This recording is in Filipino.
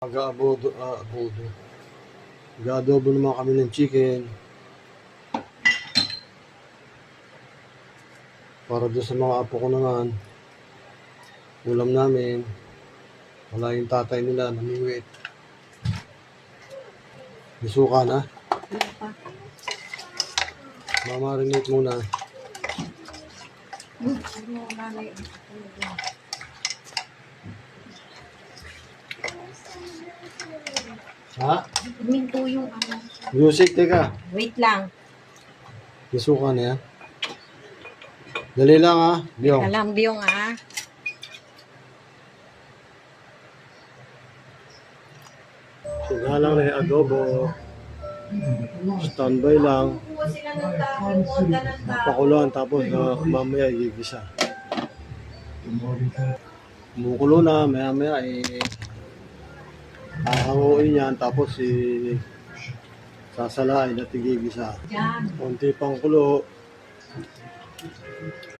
Mag-adobo naman kami ng chicken. Para doon sa mga apo ko naman. Ulam namin. Wala yung tatay nila, namiwit. Isuka na. Mamarinate muna. Ha? Minto yung ano. Music, teka. Wait lang. Isuka na yan. Dali lang ha, Biyong. Alam, Biyong ah. Siga lang na yung adobo. Standby lang. Pakuloan tapos mamaya igigisa. Kumukulo na, maya hahanguin yan tapos sasalain at igigisa. Konti pang kulo.